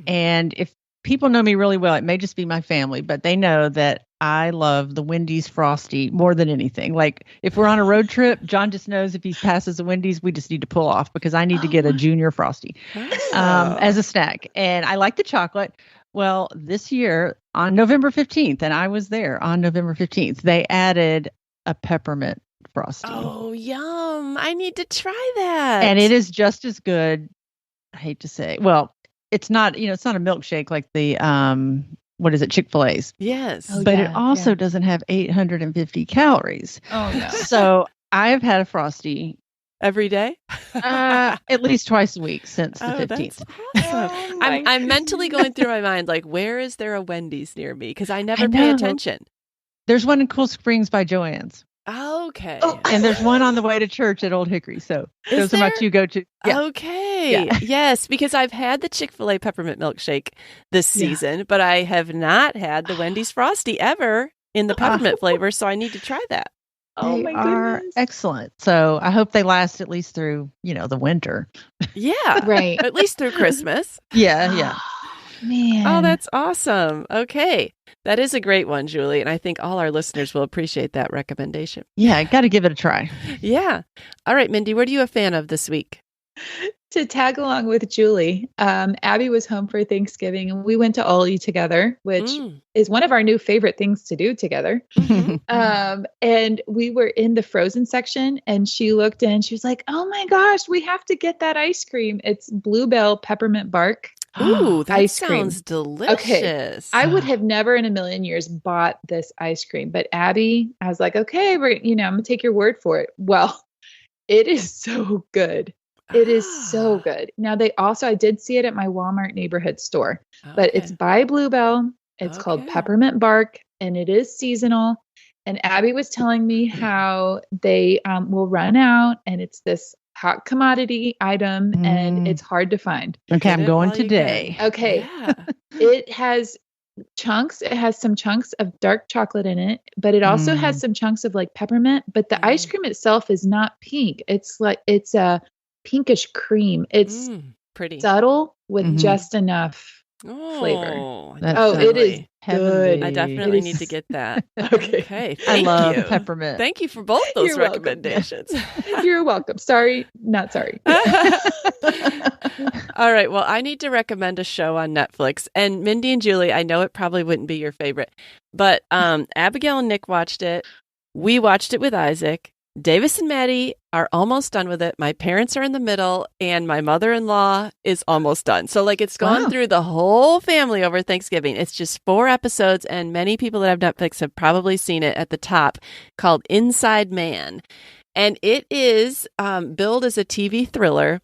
And if people know me really well, it may just be my family, but they know that I love the Wendy's Frosty more than anything. Like if we're on a road trip, John just knows if he passes a Wendy's, we just need to pull off because I need to get a junior Frosty as a snack. And I like the chocolate. Well, this year on November 15th, and I was there on November 15th, they added a peppermint Frosty. Oh, yum. I need to try that. And it is just as good. I hate to say, well, it's not, it's not a milkshake like the, what is it? Chick-fil-A's. Yes. But it also doesn't have 850 calories. Oh, no. So I have had a Frosty every day? At least twice a week since the 15th. Awesome. I'm mentally going through my mind, like, where is there a Wendy's near me? Because I never pay attention. There's one in Cool Springs by Joann's. Okay. And there's one on the way to church at Old Hickory. So those are my two go-to. Yeah. Okay. Yeah. Yes, because I've had the Chick-fil-A peppermint milkshake this season, but I have not had the Wendy's Frosty ever in the peppermint flavor. So I need to try that. They are excellent. So I hope they last at least through, the winter. Yeah. Right. At least through Christmas. Yeah. Man. Oh, that's awesome. Okay. That is a great one, Julie. And I think all our listeners will appreciate that recommendation. Yeah, I got to give it a try. Yeah. All right, Mindy, what are you a fan of this week? To tag along with Julie, Abby was home for Thanksgiving and we went to Ollie together, which is one of our new favorite things to do together. And we were in the frozen section and she looked in, she was like, oh my gosh, we have to get that ice cream. It's Bluebell peppermint bark. Ooh, that ice cream. Sounds delicious. Okay. I would have never in a million years bought this ice cream, but Abby, I was like, okay, I'm going to take your word for it. Well, it is so good. It is so good. Now I did see it at my Walmart neighborhood store, but it's by Bluebell. It's called Peppermint Bark and it is seasonal. And Abby was telling me how they will run out and it's this hot commodity item and it's hard to find. Okay, I'm going today. Okay. Yeah. It has chunks. It has some chunks of dark chocolate in it, but it also has some chunks of like peppermint. But the ice cream itself is not pink. It's a pinkish cream. It's pretty subtle with just enough flavor. It is good. I definitely need to get that. Okay. I love peppermint. Thank you for both those recommendations. You're welcome. Sorry, not sorry. All right. Well, I need to recommend a show on Netflix. And Mindy and Julie, I know it probably wouldn't be your favorite, but Abigail and Nick watched it. We watched it with Isaac. Davis and Maddie are almost done with it. My parents are in the middle, and my mother-in-law is almost done. So, like, it's gone through the whole family over Thanksgiving. It's just 4 episodes, and many people that have Netflix have probably seen it at the top, called Inside Man. And it is billed as a TV thriller,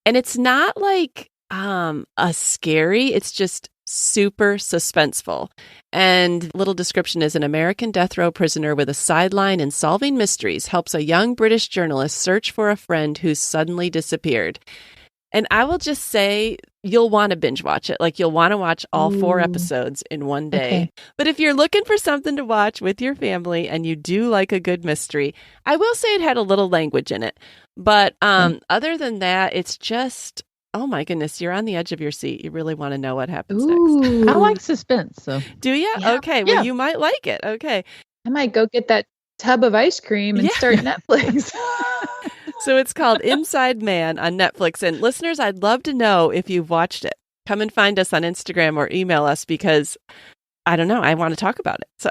and it's not like a scary. It's just super suspenseful. And little description is: an American death row prisoner with a sideline in solving mysteries helps a young British journalist search for a friend who's suddenly disappeared. And I will just say, you'll want to binge watch it. Like, you'll want to watch all 4 episodes in one day. Okay. But if you're looking for something to watch with your family and you do like a good mystery, I will say it had a little language in it. But other than that, it's just, oh my goodness, you're on the edge of your seat. You really want to know what happens next. I like suspense. So. Do you? Yeah. Okay. Well, you might like it. Okay. I might go get that tub of ice cream and start Netflix. So it's called Inside Man on Netflix. And listeners, I'd love to know if you've watched it. Come and find us on Instagram or email us, because I don't know, I want to talk about it. So,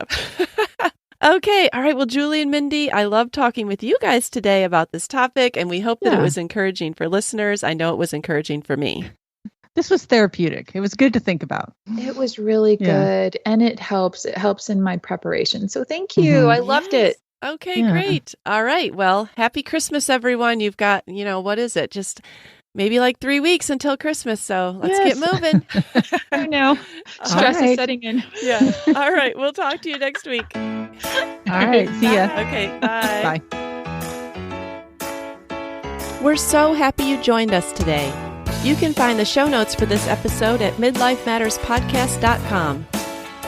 okay. All right. Well, Julie and Mindy, I love talking with you guys today about this topic, and we hope that it was encouraging for listeners. I know it was encouraging for me. This was therapeutic. It was good to think about. It was really good. And it helps. It helps in my preparation. So thank you. I loved it. Okay, great. All right. Well, happy Christmas, everyone. You've got, what is it? Just maybe like 3 weeks until Christmas. So let's get moving. I know. Stress is setting in. Yeah. All right. We'll talk to you next week. All right. See ya. Okay. Bye. Bye. We're so happy you joined us today. You can find the show notes for this episode at midlifematterspodcast.com.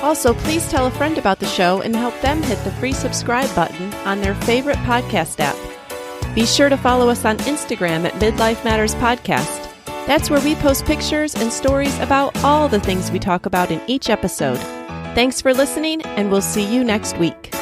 Also, please tell a friend about the show and help them hit the free subscribe button on their favorite podcast app. Be sure to follow us on Instagram at Midlife Matters Podcast. That's where we post pictures and stories about all the things we talk about in each episode. Thanks for listening, and we'll see you next week.